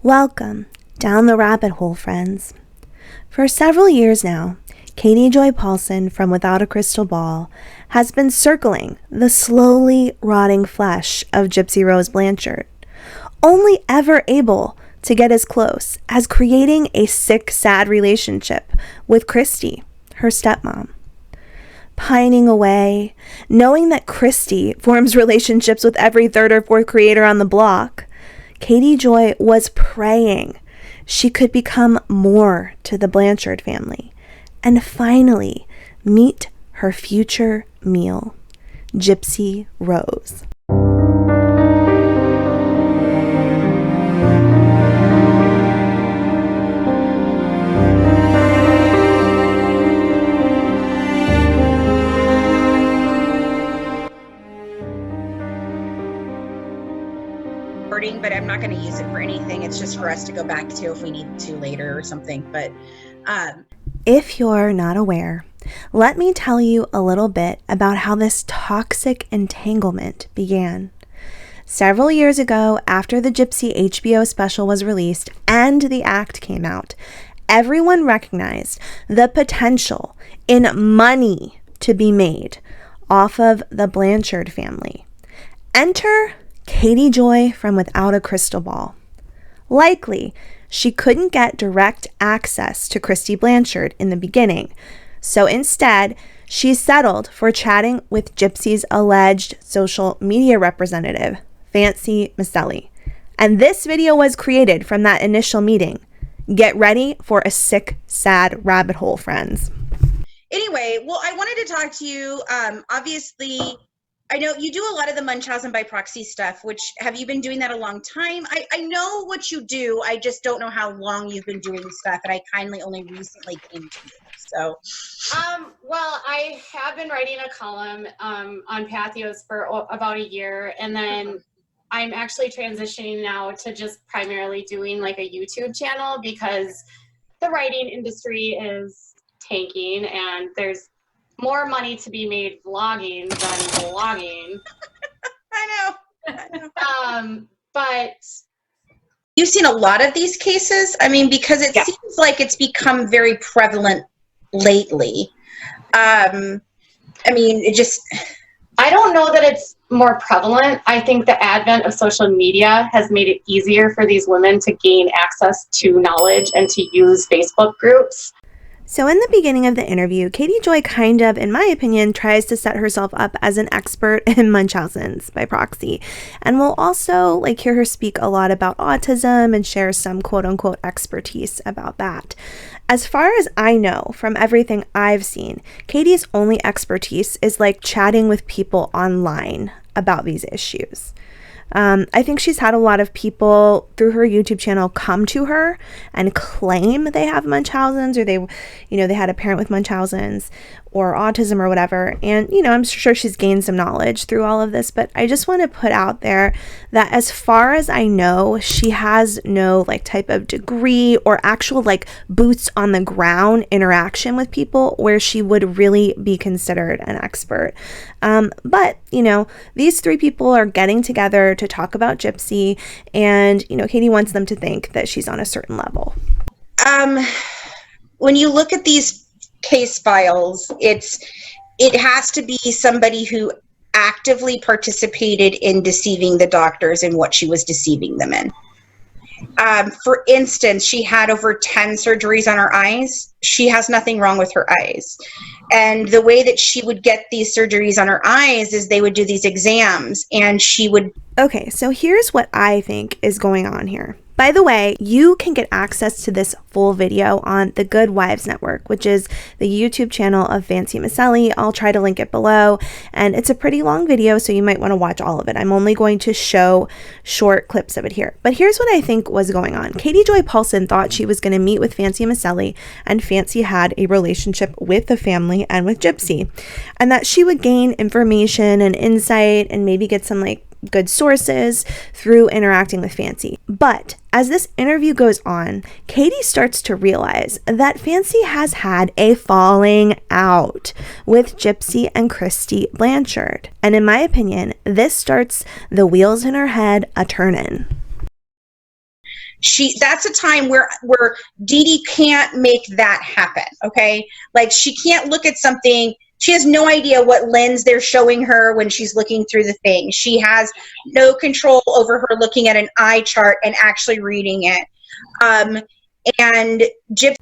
Welcome down the rabbit hole, friends. For several years now, Katie Joy Paulson from Without a Crystal Ball has been circling the slowly rotting flesh of Gypsy Rose Blanchard, only ever able to get as close as creating a sick, sad relationship with Christy, her stepmom. Pining away, knowing that Christy forms relationships with every third or fourth creator on the block, Katie Joy was praying she could become more to the Blanchard family and finally meet her future meal, Gypsy Rose. But I'm not going to use it for anything. It's just for us to go back to if we need to later or something. But if you're not aware, let me tell you a little bit about how this toxic entanglement began. Several years ago, after the Gypsy HBO special was released and the act came out, everyone recognized the potential in money to be made off of the Blanchard family. Enter Katie Joy from Without a Crystal Ball. Likely, she couldn't get direct access to Christy Blanchard in the beginning, so instead, she settled for chatting with Gypsy's alleged social media representative, Fancy Maselli. And this video was created from that initial meeting. Get ready for a sick, sad rabbit hole, friends. Anyway, well, I wanted to talk to you. Obviously, I know you do a lot of the Munchausen by proxy stuff, which have you been doing that a long time? I know what you do. I just don't know how long you've been doing stuff, and I kindly only recently came to you. So, well, I have been writing a column on Pathios for about a year, and then I'm actually transitioning now to just primarily doing like a YouTube channel because the writing industry is tanking, and there's more money to be made vlogging than blogging. I know. But you've seen a lot of these cases. I mean, because it seems like it's become very prevalent lately. I mean, I don't know that it's more prevalent. I think the advent of social media has made it easier for these women to gain access to knowledge and to use Facebook groups. So in the beginning of the interview, Katie Joy kind of, in my opinion, tries to set herself up as an expert in Munchausen's by proxy. And we'll also hear her speak a lot about autism and share some quote unquote expertise about that. As far as I know from everything I've seen, Katie's only expertise is chatting with people online about these issues. I think she's had a lot of people through her YouTube channel come to her and claim they have Munchausen's, or they had a parent with Munchausen's or autism or whatever. And, I'm sure she's gained some knowledge through all of this, but I just want to put out there that as far as I know, she has no type of degree or actual boots on the ground interaction with people where she would really be considered an expert. But, these three people are getting together to talk about Gypsy, and, Katie wants them to think that she's on a certain level. When you look at these case files, it has to be somebody who actively participated in deceiving the doctors in what she was deceiving them in. For instance, she had over 10 surgeries on her eyes. She has nothing wrong with her eyes. And the way that she would get these surgeries on her eyes is they would do these exams, and she would... Okay, so here's what I think is going on here. By the way, you can get access to this full video on the Good Wives Network, which is the YouTube channel of Fancy Maselli. I'll try to link it below, and it's a pretty long video, so you might want to watch all of it. I'm only going to show short clips of it here. But here's what I think was going on. Katie Joy Paulson thought she was going to meet with Fancy Maselli, and Fancy had a relationship with the family and with Gypsy, and that she would gain information and insight and maybe get some good sources through interacting with Fancy. But as this interview goes on, Katie starts to realize that Fancy has had a falling out with Gypsy and Christy Blanchard. And in my opinion, this starts the wheels in her head a-turnin'. That's a time where Dee Dee can't make that happen. Okay. Like, she can't look at something. She has no idea what lens they're showing her when she's looking through the thing. She has no control over her looking at an eye chart and actually reading it. And Gypsy.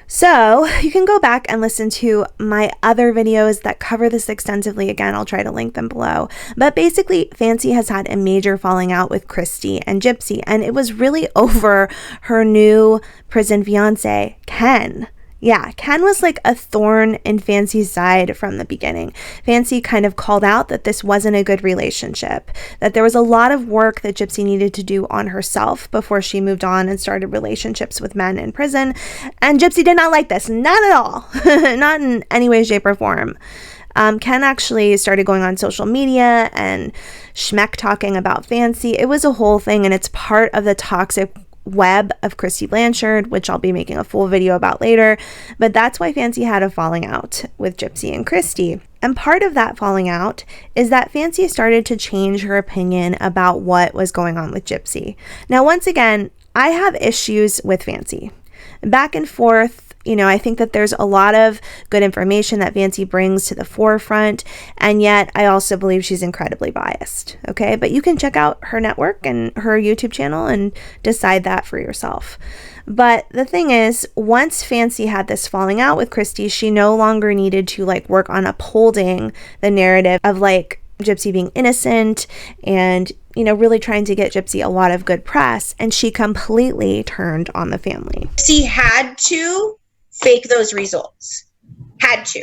So you can go back and listen to my other videos that cover this extensively. Again, I'll try to link them below. But basically, Fancy has had a major falling out with Kristy and Gypsy, and it was really over her new prison fiance, Ken. Yeah, Ken was like a thorn in Fancy's side from the beginning. Fancy kind of called out that this wasn't a good relationship, that there was a lot of work that Gypsy needed to do on herself before she moved on and started relationships with men in prison. And Gypsy did not like this, not at all, not in any way, shape, or form. Ken actually started going on social media and schmeck talking about Fancy. It was a whole thing, and it's part of the toxic web of Kristy Blanchard, which I'll be making a full video about later. But that's why Fancy had a falling out with Gypsy and Kristy. And part of that falling out is that Fancy started to change her opinion about what was going on with Gypsy. Now, once again, I have issues with Fancy. Back and forth, I think that there's a lot of good information that Fancy brings to the forefront, and yet I also believe she's incredibly biased, okay? But you can check out her network and her YouTube channel and decide that for yourself. But the thing is, once Fancy had this falling out with Kristy, she no longer needed to work on upholding the narrative of Gypsy being innocent and really trying to get Gypsy a lot of good press, and she completely turned on the family. She had to fake those results. Had to.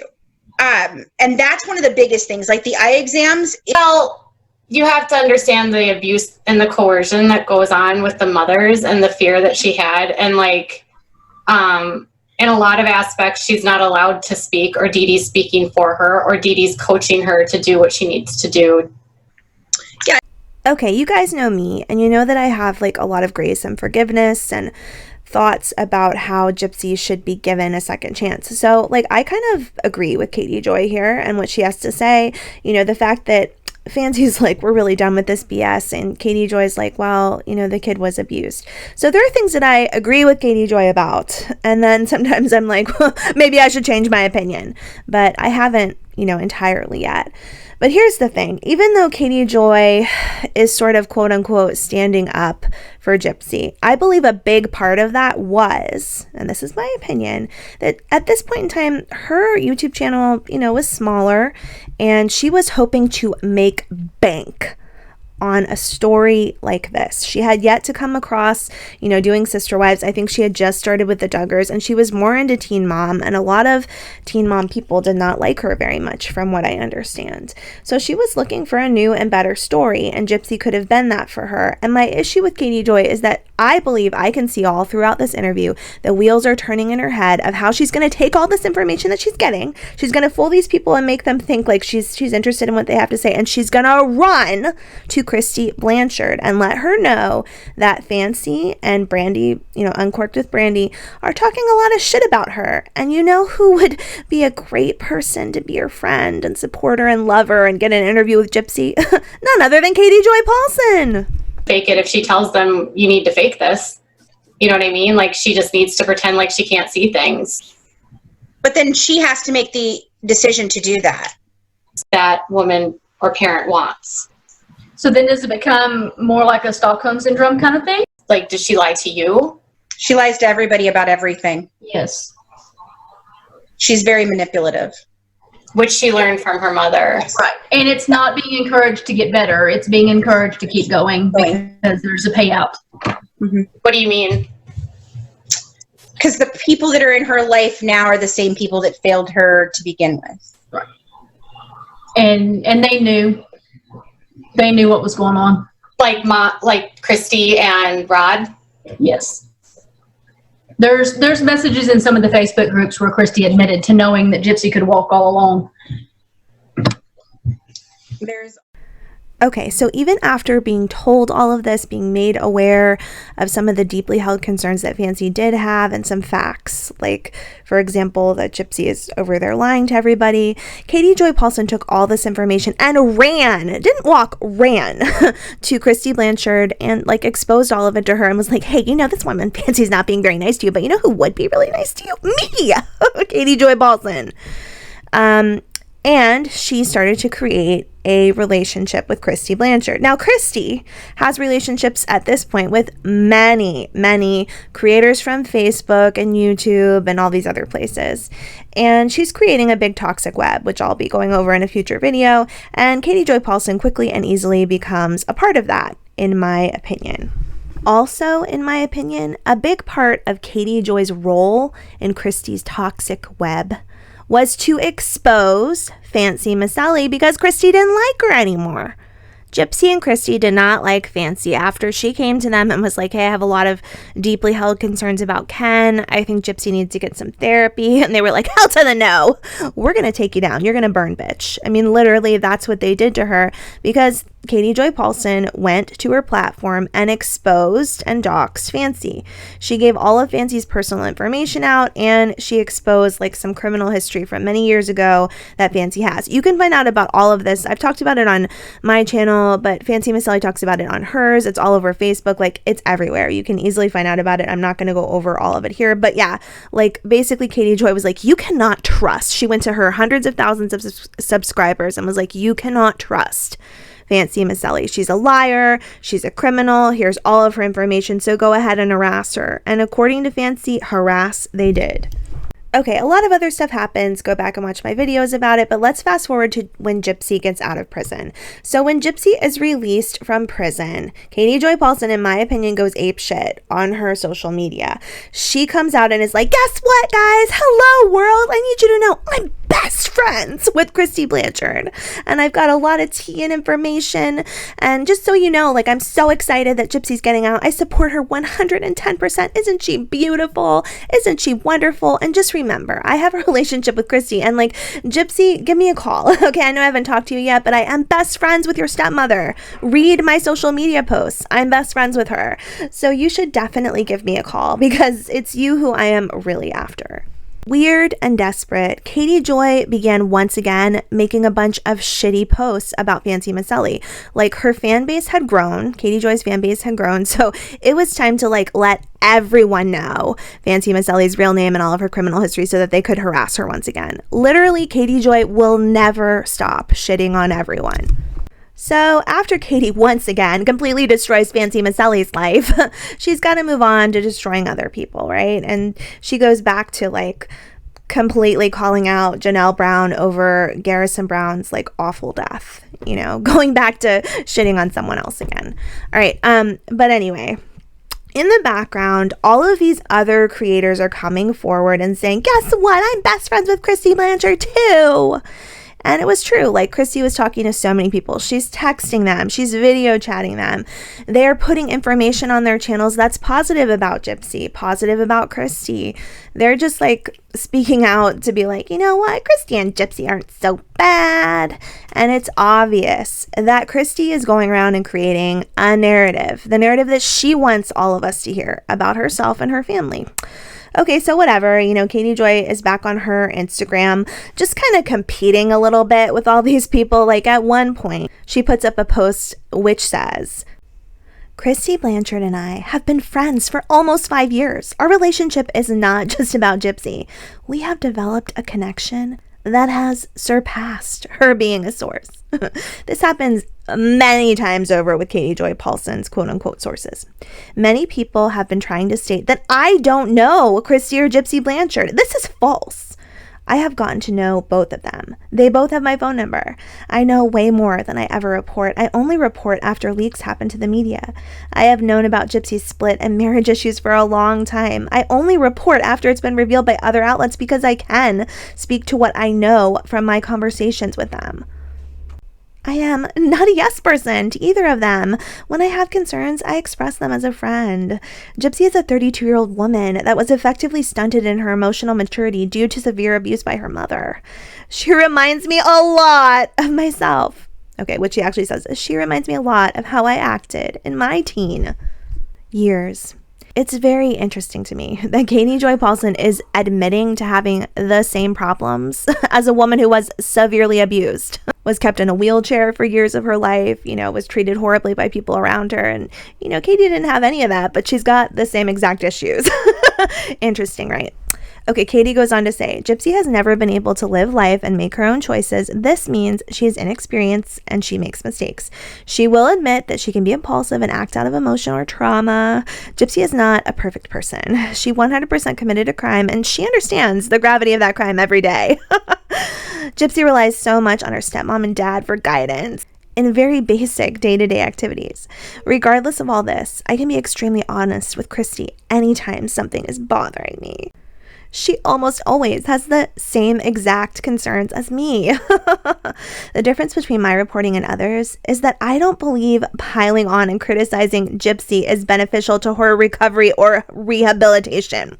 And that's one of the biggest things, like the eye exams. Well, you have to understand the abuse and the coercion that goes on with the mothers and the fear that she had. And in a lot of aspects, she's not allowed to speak, or Dee Dee's speaking for her, or Dee Dee's coaching her to do what she needs to do. Yeah. Okay, you guys know me, and you know that I have a lot of grace and forgiveness and thoughts about how Gypsy should be given a second chance. So I kind of agree with Katie Joy here and what she has to say. The fact that Fancy's we're really done with this BS, and Katie Joy's well, the kid was abused. So there are things that I agree with Katie Joy about, and then sometimes I'm well, maybe I should change my opinion, but I haven't, entirely yet. But here's the thing, even though Katie Joy is sort of quote unquote standing up for Gypsy, I believe a big part of that was, and this is my opinion, that at this point in time, her YouTube channel, was smaller, and she was hoping to make bank on a story like this. She had yet to come across, doing Sister Wives. I think she had just started with the Duggars, and she was more into Teen Mom, and a lot of Teen Mom people did not like her very much, from what I understand. So she was looking for a new and better story, and Gypsy could have been that for her. And my issue with Katie Joy is that I believe I can see all throughout this interview the wheels are turning in her head of how she's going to take all this information that she's getting. She's going to fool these people and make them think she's interested in what they have to say, and she's going to run to Kristy Blanchard and let her know that Fancy and Brandy, Uncorked with Brandy, are talking a lot of shit about her. And who would be a great person to be her friend and support her and love her and get an interview with Gypsy? None other than Katie Joy Paulson. Fake it if she tells them you need to fake this. You know what I mean? She just needs to pretend like she can't see things. But then she has to make the decision to do that. That woman or parent wants. So then does it become more like a Stockholm Syndrome kind of thing? Does she lie to you? She lies to everybody about everything. Yes. She's very manipulative. Which she learned from her mother. Right. And it's not being encouraged to get better. It's being encouraged to keep going because there's a payout. Mm-hmm. What do you mean? Because the people that are in her life now are the same people that failed her to begin with. Right. And they knew. They knew what was going on. Like Christy and Rod? Yes. There's messages in some of the Facebook groups where Christy admitted to knowing that Gypsy could walk all along. Okay, so even after being told all of this, being made aware of some of the deeply held concerns that Fancy did have and some facts, like, for example, that Gypsy is over there lying to everybody, Katie Joy Paulson took all this information and didn't walk, ran to Kristy Blanchard and, like, exposed all of it to her and was like, hey, you know, this woman, Fancy's not being very nice to you, but you know who would be really nice to you? Me! Katie Joy Paulson. And she started to create a relationship with Kristy Blanchard. Now, Kristy has relationships at this point with many, many creators from Facebook and YouTube and all these other places. And she's creating a big toxic web, which I'll be going over in a future video. And Katie Joy Paulson quickly and easily becomes a part of that, in my opinion. Also, in my opinion, a big part of Katie Joy's role in Kristy's toxic web was to expose Fancy Maselli because Kristy didn't like her anymore. Gypsy and Kristy did not like Fancy after she came to them and was like, hey, I have a lot of deeply held concerns about Ken. I think Gypsy needs to get some therapy. And they were like, hell to the no. We're going to take you down. You're going to burn, bitch. I mean, literally, that's what they did to her because Katie Joy Paulson went to her platform and exposed and doxed Fancy. She gave all of Fancy's personal information out and she exposed like some criminal history from many years ago that Fancy has. You can find out about all of this. I've talked about it on my channel, but Fancy Maselli talks about it on hers. It's all over Facebook. Like, it's everywhere. You can easily find out about it. I'm not going to go over all of it here, but yeah, like basically Katie Joy was like, you cannot trust. She went to her hundreds of thousands of subscribers and was like, you cannot trust Fancy Maselli. She's a liar. She's a criminal. Here's all of her information. So go ahead and harass her. And according to Fancy, harass they did. Okay, a lot of other stuff happens. Go back and watch my videos about it, but let's fast forward to when Gypsy gets out of prison. So when Gypsy is released from prison, Katie Joy Paulson, in my opinion, goes apeshit on her social media. She comes out and is like, guess what, guys? Hello, world. I need you to know I'm best friends with Kristy Blanchard. And I've got a lot of tea and information. And just so you know, like, I'm so excited that Gypsy's getting out. I support her 110%. Isn't she beautiful? Isn't she wonderful? And just remember, I have a relationship with Kristy, and like, Gypsy, give me a call. Okay, I know I haven't talked to you yet, but I am best friends with your stepmother. Read my social media posts. I'm best friends with her. So you should definitely give me a call because it's you who I am really after. Weird and desperate, Katie Joy began once again making a bunch of shitty posts about Fancy Maselli. Like, her fan base had grown, Katie Joy's fan base had grown, so it was time to like let everyone know Fancy Maselli's real name and all of her criminal history so that they could harass her once again. Literally, Katie Joy will never stop shitting on everyone. So after Katie once again completely destroys Fancy Maselli's life, she's got to move on to destroying other people, right? And she goes back to like completely calling out Janelle Brown over Garrison Brown's like awful death, you know, going back to shitting on someone else again. All right. But anyway, in the background, all of these other creators are coming forward and saying, guess what? I'm best friends with Kristy Blanchard too. And it was true. Like, Kristy was talking to so many people. She's texting them. She's video chatting them. They're putting information on their channels that's positive about Gypsy, positive about Kristy. They're just like speaking out to be like, you know what? Kristy and Gypsy aren't so bad. And it's obvious that Kristy is going around and creating a narrative, the narrative that she wants all of us to hear about herself and her family. Okay, so whatever, you know, Katie Joy is back on her Instagram, just kind of competing a little bit with all these people. Like, at one point, she puts up a post which says, Kristy Blanchard and I have been friends for almost 5 years. Our relationship is not just about Gypsy. We have developed a connection that has surpassed her being a source. This happens many times over with Katie Joy Paulson's quote-unquote sources. Many people have been trying to state that I don't know Kristy or Gypsy Blanchard. This is false. I have gotten to know both of them. They both have my phone number. I know way more than I ever report. I only report after leaks happen to the media. I have known about Gypsy's split and marriage issues for a long time. I only report after it's been revealed by other outlets because I can speak to what I know from my conversations with them. I am not a yes person to either of them. When I have concerns, I express them as a friend. Gypsy is a 32-year-old woman that was effectively stunted in her emotional maturity due to severe abuse by her mother. She reminds me a lot of myself. Okay, which she actually says, she reminds me a lot of how I acted in my teen years. It's very interesting to me that Katie Joy Paulson is admitting to having the same problems as a woman who was severely abused, was kept in a wheelchair for years of her life, was treated horribly by people around her. And, Katie didn't have any of that, but she's got the same exact issues. Interesting, right? Okay, Katie goes on to say, Gypsy has never been able to live life and make her own choices. This means she is inexperienced and she makes mistakes. She will admit that she can be impulsive and act out of emotion or trauma. Gypsy is not a perfect person. She 100% committed a crime and she understands the gravity of that crime every day. Gypsy relies so much on her stepmom and dad for guidance in very basic day-to-day activities. Regardless of all this, I can be extremely honest with Christy anytime something is bothering me. She almost always has the same exact concerns as me. The difference between my reporting and others is that I don't believe piling on and criticizing Gypsy is beneficial to her recovery or rehabilitation.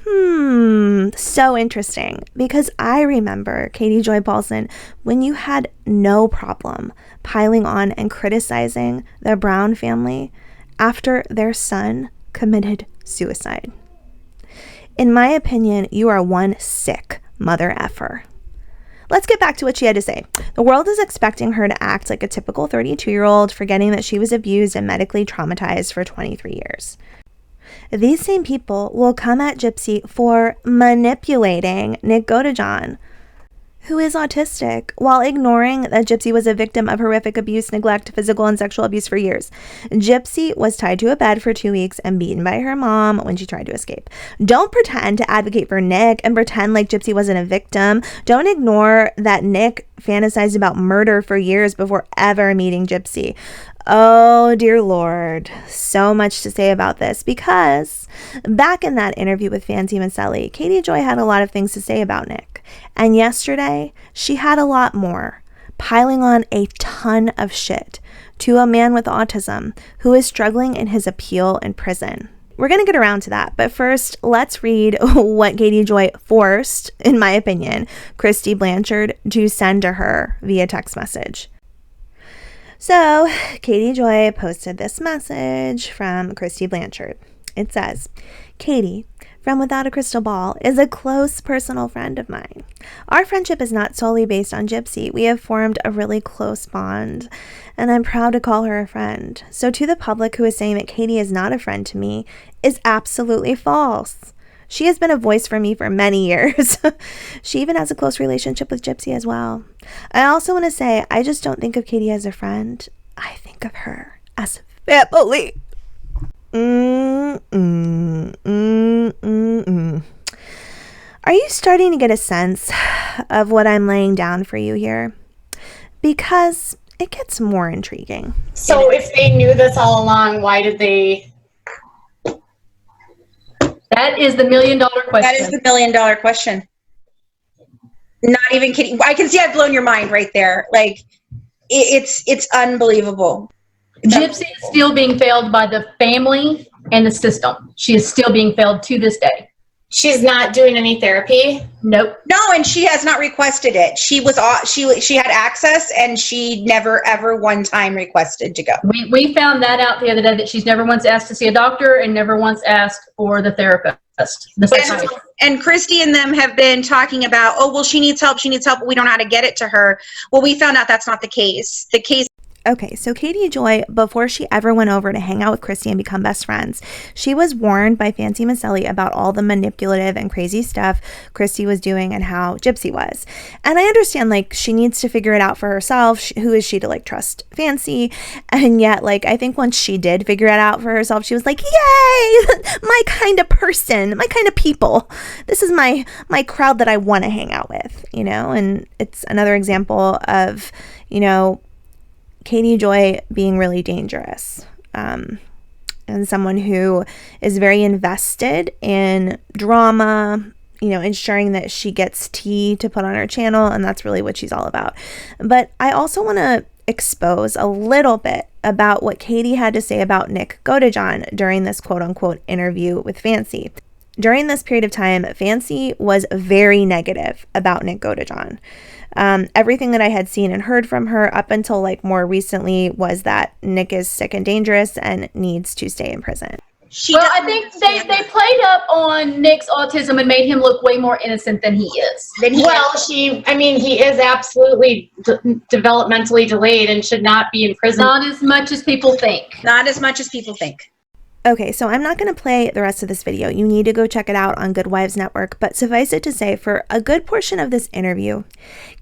So interesting, because I remember, Katie Joy Paulson, when you had no problem piling on and criticizing the Brown family after their son committed suicide. In my opinion, you are one sick mother effer. Let's get back to what she had to say. The world is expecting her to act like a typical 32-year-old, forgetting that she was abused and medically traumatized for 23 years. These same people will come at Gypsy for manipulating Nick Godejohn, who is autistic, while ignoring that Gypsy was a victim of horrific abuse, neglect, physical and sexual abuse for years. Gypsy was tied to a bed for 2 weeks and beaten by her mom when she tried to escape. Don't pretend to advocate for Nick and pretend like Gypsy wasn't a victim. Don't ignore that Nick fantasized about murder for years before ever meeting Gypsy. Oh, dear Lord. So much to say about this, because back in that interview with Fancy Maselli, Katie Joy had a lot of things to say about Nick. And yesterday, she had a lot more, piling on a ton of shit to a man with autism who is struggling in his appeal in prison. We're going to get around to that, but first, let's read what Katie Joy forced, in my opinion, Kristy Blanchard to send to her via text message. So, Katie Joy posted this message from Kristy Blanchard. It says, Katie, from Without a Crystal Ball, is a close personal friend of mine. Our friendship is not solely based on Gypsy. We have formed a really close bond, and I'm proud to call her a friend. So to the public who is saying that Katie is not a friend to me is absolutely false. She has been a voice for me for many years. She even has a close relationship with Gypsy as well. I also want to say, I just don't think of Katie as a friend. I think of her as family. Are you starting to get a sense of what I'm laying down for you here? Because it gets more intriguing. So if they knew this all along, why did they... That is the $1 million question. That is the $1 million question. Not even kidding. I can see I've blown your mind right there. Like, it's unbelievable. Gypsy is still being failed by the family and the system. She is still being failed to this day. She's not doing any therapy? Nope. No, and she has not requested it. She had access, and she never ever one time requested to go. We found that out the other day, that she's never once asked to see a doctor and never once asked for the therapist. And Christy and them have been talking about, oh, well, she needs help, but we don't know how to get it to her. Well, we found out that's not the case. The case. Okay, so Katie Joy, before she ever went over to hang out with Christy and become best friends, she was warned by Fancy Maselli about all the manipulative and crazy stuff Christy was doing and how Gypsy was. And I understand, like, she needs to figure it out for herself. Who is she to, like, trust Fancy? And yet, like, I think once she did figure it out for herself, she was like, yay, my kind of person, my kind of people. This is my crowd that I want to hang out with, you know? And it's another example of, you know, Katie Joy being really dangerous, and someone who is very invested in drama, you know, ensuring that she gets tea to put on her channel, and that's really what she's all about. But I also want to expose a little bit about what Katie had to say about Nick Godejohn during this quote-unquote interview with Fancy. During this period of time, Fancy was very negative about Nick Godejohn. Everything that I had seen and heard from her up until like more recently was that Nick is sick and dangerous and needs to stay in prison. I think they played up on Nick's autism and made him look way more innocent than he is. He is absolutely developmentally delayed and should not be in prison. Not as much as people think. Not as much as people think. Okay, so I'm not going to play the rest of this video. You need to go check it out on Good Wives Network, but suffice it to say, for a good portion of this interview,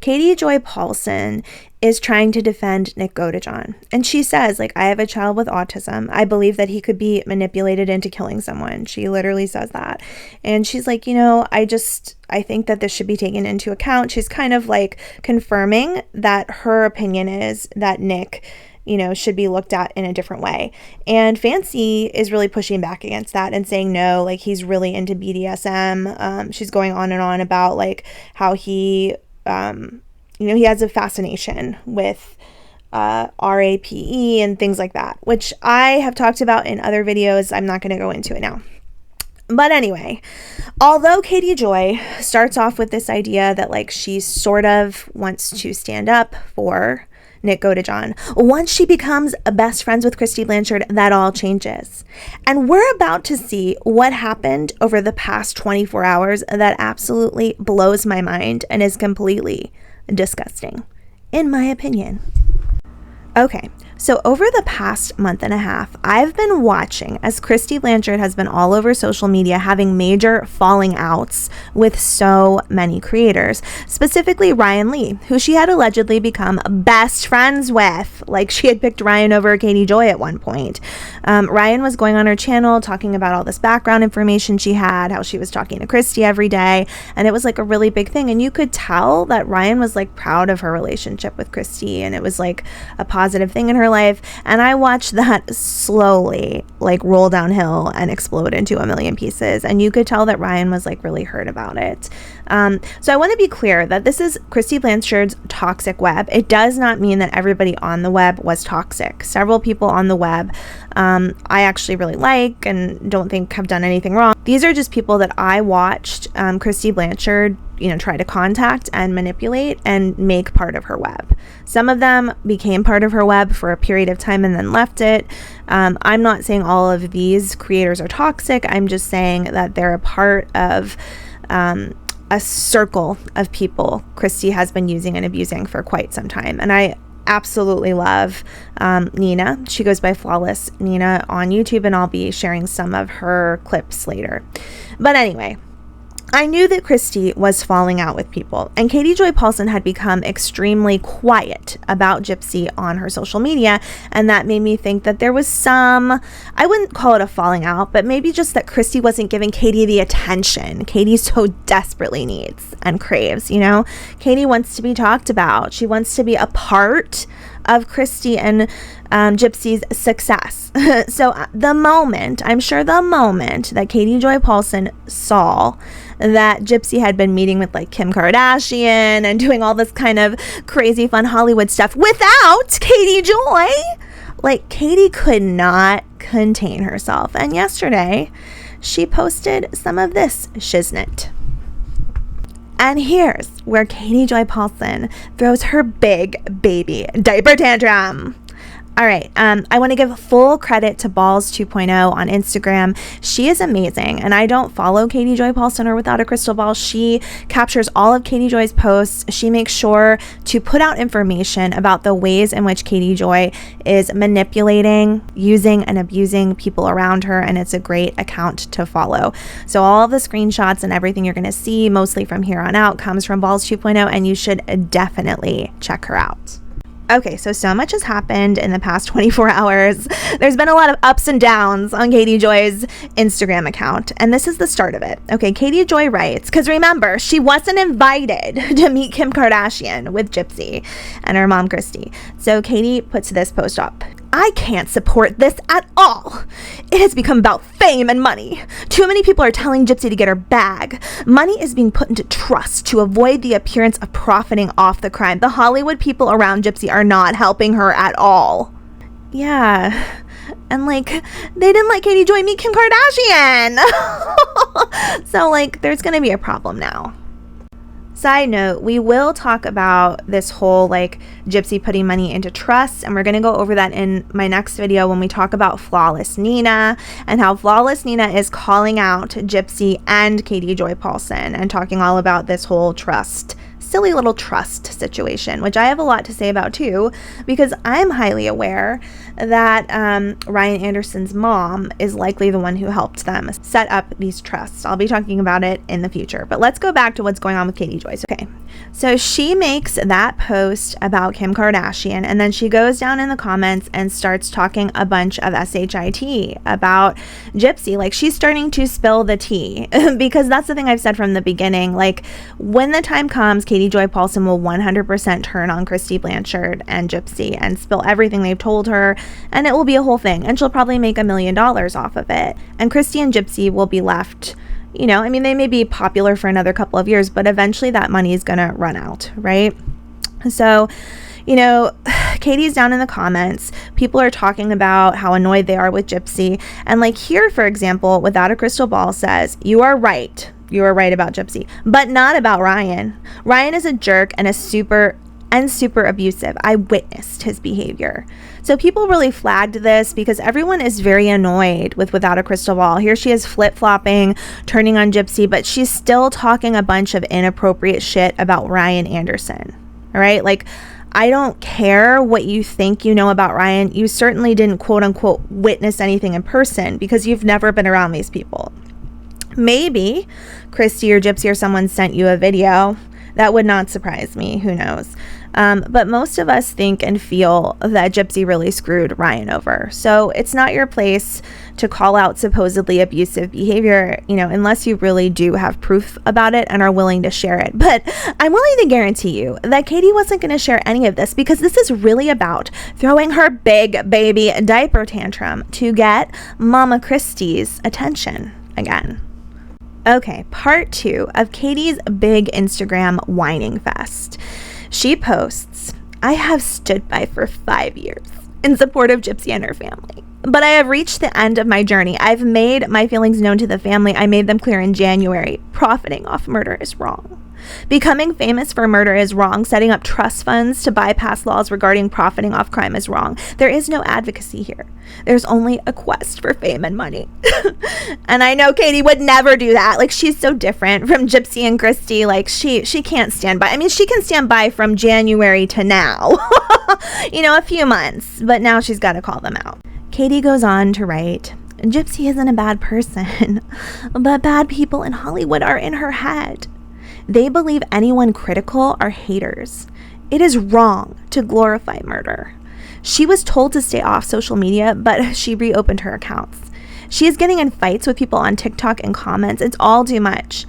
Katie Joy Paulson is trying to defend Nick Godejohn. And she says, like, I have a child with autism. I believe that he could be manipulated into killing someone. She literally says that. And she's like, I think that this should be taken into account. She's kind of like confirming that her opinion is that Nick should be looked at in a different way. And Fancy is really pushing back against that and saying, no, like, he's really into BDSM. She's going on and on about like how he, he has a fascination with RAPE and things like that, which I have talked about in other videos. I'm not going to go into it now. But anyway, although Katie Joy starts off with this idea that like she sort of wants to stand up for Nick Godejohn, once she becomes best friends with Kristy Blanchard, that all changes. And we're about to see what happened over the past 24 hours that absolutely blows my mind and is completely disgusting, in my opinion. Okay, so over the past month and a half, I've been watching as Kristy Blanchard has been all over social media having major falling outs with so many creators, specifically Ryan Lee, who she had allegedly become best friends with. Like, she had picked Ryan over Katie Joy at one point. Ryan was going on her channel talking about all this background information she had, how she was talking to Kristy every day, and it was like a really big thing. And you could tell that Ryan was like proud of her relationship with Kristy, and it was like a positive thing in her life. And I watched that slowly like roll downhill and explode into a million pieces, and you could tell that Ryan was like really hurt about it. So I want to be clear that this is Kristy Blanchard's toxic web. It does not mean that everybody on the web was toxic. Several people on the web I actually really like and don't think have done anything wrong. These are just people that I watched Kristy Blanchard try to contact and manipulate and make part of her web. Some of them became part of her web for a period of time and then left it. I'm not saying all of these creators are toxic. I'm just saying that they're a part of a circle of people Kristy has been using and abusing for quite some time. And I absolutely love Nina. She goes by Flawless Nina on YouTube, and I'll be sharing some of her clips later. But anyway, I knew that Kristy was falling out with people, and Katie Joy Paulson had become extremely quiet about Gypsy on her social media, and that made me think that there was some, I wouldn't call it a falling out, but maybe just that Kristy wasn't giving Katie the attention Katie so desperately needs and craves. Katie wants to be talked about. She wants to be a part of Kristy and Gypsy's success. So I'm sure the moment that Katie Joy Paulson saw that Gypsy had been meeting with like Kim Kardashian and doing all this kind of crazy fun Hollywood stuff without Katie Joy, like Katie could not contain herself. And yesterday she posted some of this shiznit. And here's where Katie Joy Paulson throws her big baby diaper tantrum. All right, I want to give full credit to Balls 2.0 on Instagram. She is amazing, and I don't follow Katie Joy Paulson or Without a Crystal Ball. She captures all of Katie Joy's posts. She makes sure to put out information about the ways in which Katie Joy is manipulating, using, and abusing people around her, and it's a great account to follow. So all of the screenshots and everything you're going to see, mostly from here on out, comes from Balls 2.0, and you should definitely check her out. Okay, so much has happened in the past 24 hours. There's been a lot of ups and downs on Katie Joy's Instagram account, and this is the start of it. Okay, Katie Joy writes, because remember, she wasn't invited to meet Kim Kardashian with Gypsy and her mom, Christy. So Katie puts this post up. I can't support this at all. It has become about fame and money. Too many people are telling Gypsy to get her bag. Money is being put into trust to avoid the appearance of profiting off the crime. The Hollywood people around Gypsy are not helping her at all. Yeah. And like, they didn't let Katie Joy meet Kim Kardashian. So, like, there's going to be a problem now. Side note, we will talk about this whole like Gypsy putting money into trusts, and we're going to go over that in my next video when we talk about Flawless Nina and how Flawless Nina is calling out Gypsy and Katie Joy Paulson and talking all about this whole silly little trust situation, which I have a lot to say about too, because I'm highly aware that Ryan Anderson's mom is likely the one who helped them set up these trusts. I'll be talking about it in the future, but let's go back to what's going on with Katie Joy. Okay, so she makes that post about Kim Kardashian, and then she goes down in the comments and starts talking a bunch of shit about Gypsy. Like, she's starting to spill the tea because that's the thing I've said from the beginning. Like, when the time comes, Katie Joy Paulson will 100% turn on Kristy, Blanchard, and Gypsy and spill everything they've told her, and it will be a whole thing, and she'll probably make $1 million off of it, and Kristy and Gypsy will be left, you know, I mean, they may be popular for another couple of years, but eventually that money is gonna run out, right? So, you know, Katie's down in the comments. People are talking about how annoyed they are with Gypsy, and like here, for example, Without a Crystal Ball says, you are right about Gypsy, but not about Ryan. Ryan is a jerk and super abusive. I witnessed his behavior. So people really flagged this because everyone is very annoyed with Without a Crystal Ball. Here she is flip-flopping, turning on Gypsy, but she's still talking a bunch of inappropriate shit about Ryan Anderson. All right? Like, I don't care what you think you know about Ryan. You certainly didn't quote unquote witness anything in person because you've never been around these people. Maybe Christy or Gypsy or someone sent you a video. That would not surprise me. Who knows? But most of us think and feel that Gypsy really screwed Ryan over. So it's not your place to call out supposedly abusive behavior, you know, unless you really do have proof about it and are willing to share it. But I'm willing to guarantee you that Katie wasn't going to share any of this because this is really about throwing her big baby diaper tantrum to get Mama Christy's attention again. Okay, part 2 of Katie's big Instagram whining fest. She posts, I have stood by for 5 years in support of Gypsy and her family, but I have reached the end of my journey. I've made my feelings known to the family. I made them clear in January. Profiting off murder is wrong. Becoming famous for murder is wrong. Setting up trust funds to bypass laws regarding profiting off crime is wrong. There is no advocacy here. There's only a quest for fame and money. And I know Katie would never do that. Like, she's so different from Gypsy and Christy. Like, she can't stand by. I mean, she can stand by from January to now. You know, a few months. But now she's got to call them out. Katie goes on to write, Gypsy isn't a bad person, but bad people in Hollywood are in her head. They believe anyone critical are haters. It is wrong to glorify murder. She was told to stay off social media, but she reopened her accounts. She is getting in fights with people on TikTok and comments. It's all too much.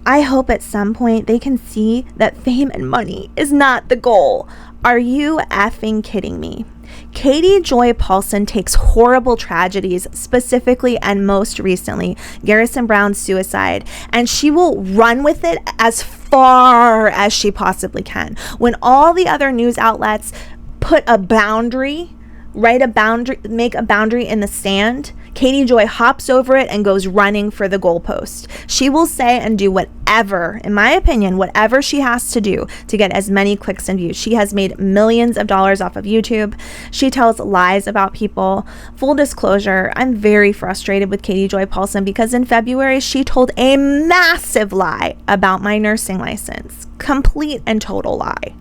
I hope at some point they can see that fame and money is not the goal. Are you effing kidding me? Katie Joy Paulson takes horrible tragedies, specifically and most recently, Garrison Brown's suicide, and she will run with it as far as she possibly can. When all the other news outlets put a boundary, make a boundary in the sand, Katie Joy hops over it and goes running for the goalpost. She will say and do whatever, in my opinion, whatever she has to do to get as many clicks and views. She has made millions of dollars off of YouTube. She tells lies about people. Full disclosure, I'm very frustrated with Katie Joy Paulson because in February, she told a massive lie about my nursing license. Complete and total lie.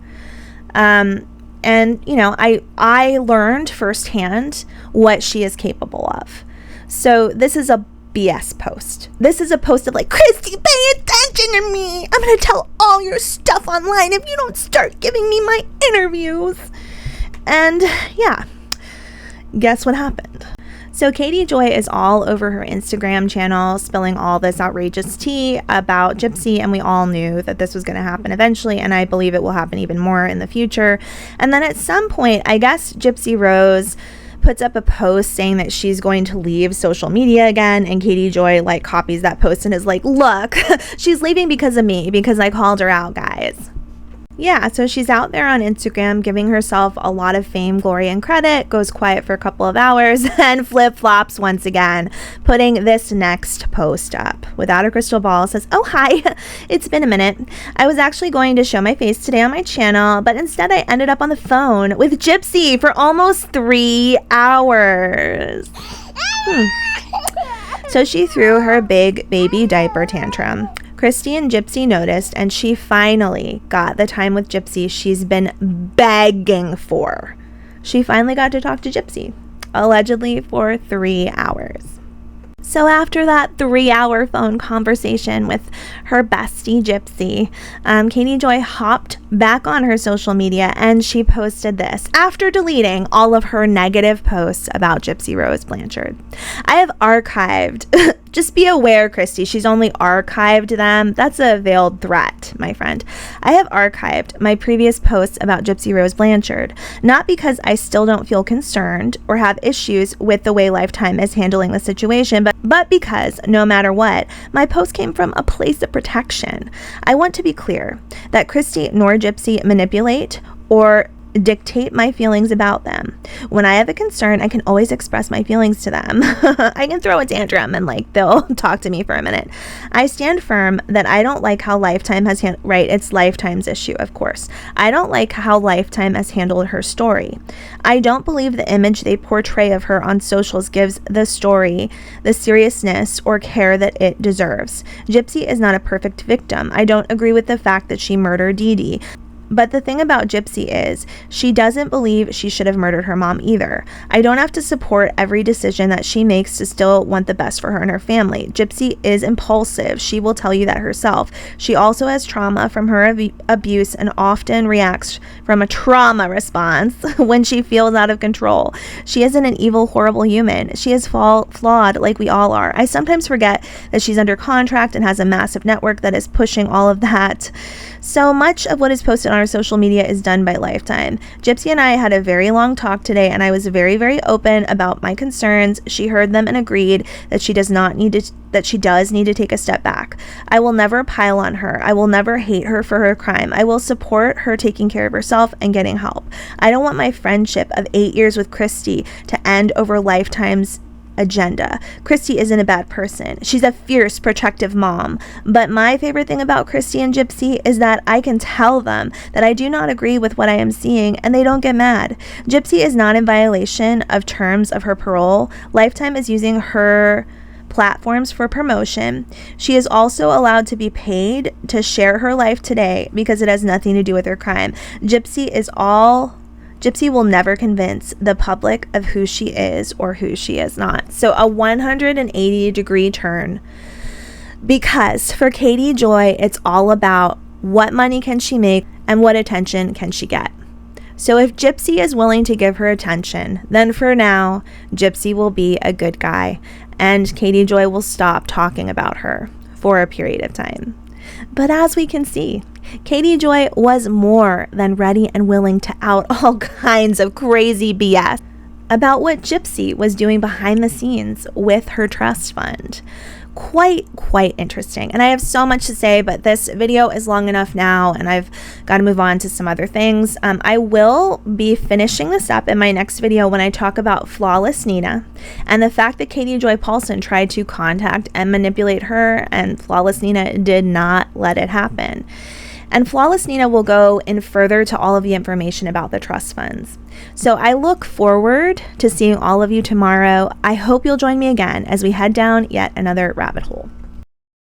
And, you know, I learned firsthand what she is capable of. So this is a BS post. This is a post of like, Christy, pay attention to me. I'm going to tell all your stuff online if you don't start giving me my interviews. And yeah, guess what happened? So Katie Joy is all over her Instagram channel, spilling all this outrageous tea about Gypsy, and we all knew that this was going to happen eventually, and I believe it will happen even more in the future. And then at some point, I guess Gypsy Rose puts up a post saying that she's going to leave social media again, and Katie Joy like copies that post and is like, look, she's leaving because of me, because I called her out, guys. Yeah, so she's out there on Instagram giving herself a lot of fame, glory, and credit, goes quiet for a couple of hours, and flip-flops once again, putting this next post up. Without a crystal ball, says, "Oh, hi, it's been a minute. I was actually going to show my face today on my channel, but instead I ended up on the phone with Gypsy for almost 3 hours." So she threw her big baby diaper tantrum. Christy and Gypsy noticed, and she finally got the time with Gypsy she's been begging for. She finally got to talk to Gypsy, allegedly for 3 hours. So after that 3-hour phone conversation with her bestie Gypsy, Katie Joy hopped back on her social media and she posted this after deleting all of her negative posts about Gypsy Rose Blanchard. "I have archived," just be aware, Christy, she's only archived them. That's a veiled threat, my friend. "I have archived my previous posts about Gypsy Rose Blanchard, not because I still don't feel concerned or have issues with the way Lifetime is handling the situation, but because no matter what, my post came from a place of protection. I want to be clear that Christy nor Gypsy manipulate or dictate my feelings about them. When I have a concern, I can always express my feelings to them. I can throw a tantrum and they'll talk to me for a minute. I stand firm that I don't like how Lifetime has right, it's Lifetime's issue, of course. I don't like how Lifetime has handled her story. I don't believe the image they portray of her on socials gives the story the seriousness or care that it deserves. Gypsy is not a perfect victim. I don't agree with the fact that she murdered Dee Dee. But the thing about Gypsy is she doesn't believe she should have murdered her mom either. I don't have to support every decision that she makes to still want the best for her and her family. Gypsy is impulsive. She will tell you that herself. She also has trauma from her abuse and often reacts from a trauma response when she feels out of control. She isn't an evil, horrible human. She is flawed like we all are. I sometimes forget that she's under contract and has a massive network that is pushing all of that. So much of what is posted on our social media is done by Lifetime. Gypsy and I had a very long talk today, and I was very, very open about my concerns. She heard them and agreed that she does need to take a step back. I will never pile on her. I will never hate her for her crime. I will support her taking care of herself and getting help. I don't want my friendship of 8 years with Christy to end over Lifetime's agenda. Christy isn't a bad person. She's a fierce, protective mom. But my favorite thing about Christy and Gypsy is that I can tell them that I do not agree with what I am seeing and they don't get mad. Gypsy is not in violation of terms of her parole. Lifetime is using her platforms for promotion. She is also allowed to be paid to share her life today because it has nothing to do with her crime. Gypsy will never convince the public of who she is or who she is not. So a 180-degree turn, because for Katie Joy, it's all about what money can she make and what attention can she get. So if Gypsy is willing to give her attention, then for now, Gypsy will be a good guy and Katie Joy will stop talking about her for a period of time. But as we can see, Katie Joy was more than ready and willing to out all kinds of crazy BS about what Gypsy was doing behind the scenes with her trust fund. Quite interesting. And I have so much to say, but this video is long enough now and I've got to move on to some other things. I will be finishing this up in my next video when I talk about Flawless Nina and the fact that Katie Joy Paulson tried to contact and manipulate her and Flawless Nina did not let it happen. And Flawless Nina will go in further to all of the information about the trust funds. So I look forward to seeing all of you tomorrow. I hope you'll join me again as we head down yet another rabbit hole.